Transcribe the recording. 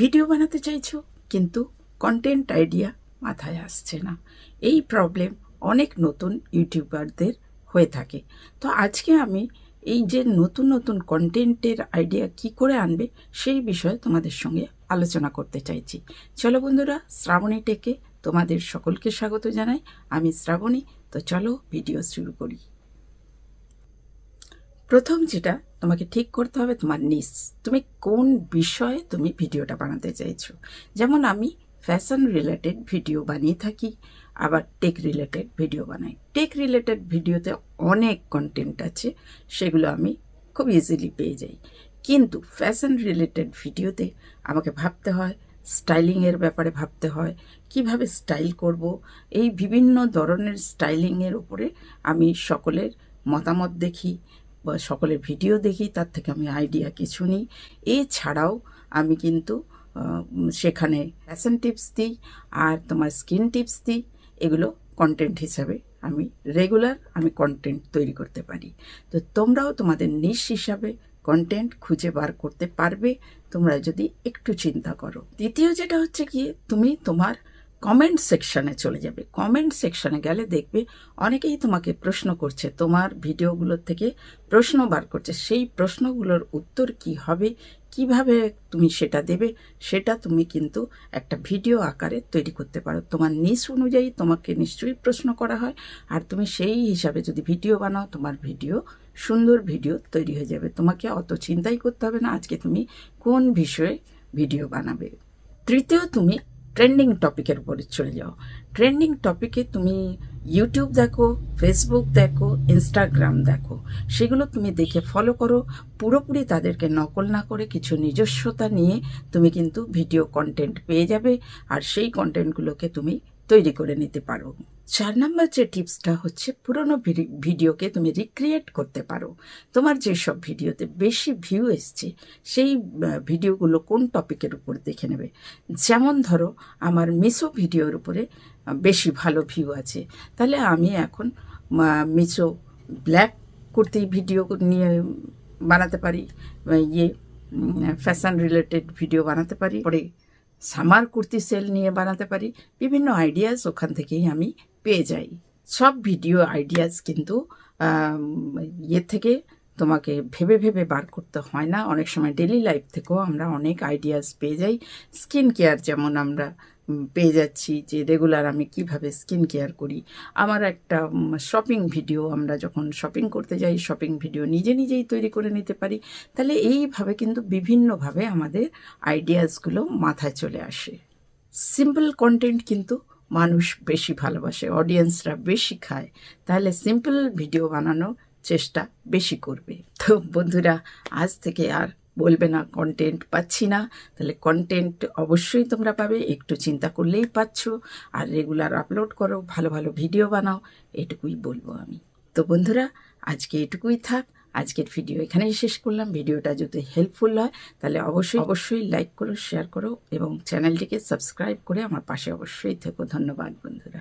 Video বানাতে চাইছো কিন্তু কন্টেন্ট আইডিয়া মাথায় আসছে না। এই প্রবলেম অনেক নতুন ইউটিউবারদের হয়ে থাকে। তো আজকে আমি এই যে নতুন নতুন কন্টেন্টের আইডিয়া কি করে আনবে সেই বিষয়ে তোমাদের সঙ্গে আলোচনা করতে চাইছি। চলো বন্ধুরা, শ্রাবণী টেকে তোমাদের সকলকে স্বাগত জানাই। আমি শ্রাবণী। তো চলো ভিডিও শুরু করি। প্রথম যেটা তোমাকে ঠিক করতে হবে তোমার নিশ, তুমি কোন বিষয়ে তুমি ভিডিওটা বানাতে চাইছো। যেমন আমি ফ্যাশন রিলেটেড ভিডিও বানিয়ে থাকি, আবার টেক রিলেটেড ভিডিও বানাই। টেক রিলেটেড ভিডিওতে অনেক কন্টেন্ট আছে, সেগুলো আমি খুব ইজিলি পেয়ে যাই। কিন্তু ফ্যাশন রিলেটেড ভিডিওতে আমাকে ভাবতে হয়, স্টাইলিংয়ের ব্যাপারে ভাবতে হয়, কিভাবে স্টাইল করব। এই বিভিন্ন ধরনের স্টাইলিংয়ের উপরে আমি সকলের মতামত দেখি বা সকলের ভিডিও দেখি, তার থেকে আমি আইডিয়া কিছু নিই। এছাড়াও আমি কিন্তু সেখানে ফ্যাশন টিপস দিই আর তোমার স্কিন টিপস দিই। এগুলো কন্টেন্ট হিসাবে আমি রেগুলার কন্টেন্ট তৈরি করতে পারি। তো তোমরাও তোমাদের নিশ হিসাবে কন্টেন্ট খুঁজে বার করতে পারবে তোমরা যদি একটু চিন্তা করো। দ্বিতীয় যেটা হচ্ছে কি, তুমি তোমার কমেন্ট সেকশানে চলে যাবে। কমেন্ট সেকশানে গেলে দেখবে অনেকেই তোমাকে প্রশ্ন করছে, তোমার ভিডিওগুলোর থেকে প্রশ্ন বার করছে। সেই প্রশ্নগুলোর উত্তর কি হবে, কিভাবে তুমি সেটা দেবে, সেটা তুমি কিন্তু একটা ভিডিও আকারে তৈরি করতে পারো। তোমার নিশ অনুযায়ী তোমাকে নিশ্চয়ই প্রশ্ন করা হয়, আর তুমি সেই হিসাবে যদি ভিডিও বানাও, তোমার ভিডিও সুন্দর ভিডিও তৈরি হয়ে যাবে। তোমাকে অত চিন্তাই করতে হবে না আজকে তুমি কোন বিষয়ে ভিডিও বানাবে। তৃতীয়, তুমি ট্রেন্ডিং টপিকের উপরে চলে যাও। ট্রেন্ডিং টপিকে তুমি ইউটিউব দেখো, ফেসবুক দেখো, ইনস্টাগ্রাম দেখো, সেগুলো তুমি দেখে ফলো করো। পুরোপুরি তাদেরকে নকল না করে কিছু নিজস্বতা নিয়ে তুমি কিন্তু ভিডিও কন্টেন্ট পেয়ে যাবে, আর সেই কন্টেন্টগুলোকে তুমি তৈরি করে নিতে পারো। 4 নম্বর যে টিপসটা হচ্ছে, পুরনো ভিডিওকে তুমি রিক্রিয়েট করতে পারো। তোমার যেসব ভিডিওতে বেশি ভিউ এসছে সেই ভিডিওগুলো কোন টপিকের উপর দেখে নেবে। যেমন ধরো আমার মিশো ভিডিওর উপরে বেশি ভালো ভিউ আছে, তাহলে আমি এখন মিশো ব্ল্যাক কুর্তি ভিডিও নিয়ে বানাতে পারি, ফ্যাশন রিলেটেড ভিডিও বানাতে পারি, পরে সামার কুর্তি সেল নিয়ে বানাতে পারি। বিভিন্ন আইডিয়াস ওখান থেকেই আমি পেয়ে যাই। সব ভিডিও আইডিয়াস কিন্তু থেকে তোমাকে ভেবে ভেবে বার করতে হয় না। অনেক সময় ডেলি লাইফ থেকেও আমরা অনেক আইডিয়াস পেয়ে যাই। স্কিন কেয়ার যেমন আমরা পেয়ে যাচ্ছি, যে রেগুলার আমি কিভাবে স্কিন কেয়ার করি। আমার একটা শপিং ভিডিও, আমরা যখন শপিং করতে যাই শপিং ভিডিও নিজে নিজেই তৈরি করে নিতে পারি। তাহলে এইভাবে কিন্তু বিভিন্নভাবে আমাদের আইডিয়াসগুলো মাথায় চলে আসে। সিম্পল কন্টেন্ট কিন্তু মানুষ বেশি ভালোবাসে, অডিয়েন্সরা বেশি খায়, তাহলে সিম্পল ভিডিও বানানোর চেষ্টা বেশি করবে। তো বন্ধুরা, আজ থেকে আর বলবে না কন্টেন্ট পাচ্ছি না, তাহলে কন্টেন্ট অবশ্যই তোমরা পাবে, একটু চিন্তা করলেই পাচ্ছ। আর রেগুলার আপলোড করো, ভালো ভালো ভিডিও বানাও, এটুকুই বলবো আমি। তো বন্ধুরা, আজকে এটুকুই থাক। আজকের ভিডিও এখানেই শেষ করলাম। ভিডিওটা যদি হেল্পফুল হয় তাহলে অবশ্যই লাইক করো, শেয়ার করো এবং চ্যানেলটিকে সাবস্ক্রাইব করে আমার পাশে অবশ্যই থেকো। ধন্যবাদ বন্ধুরা।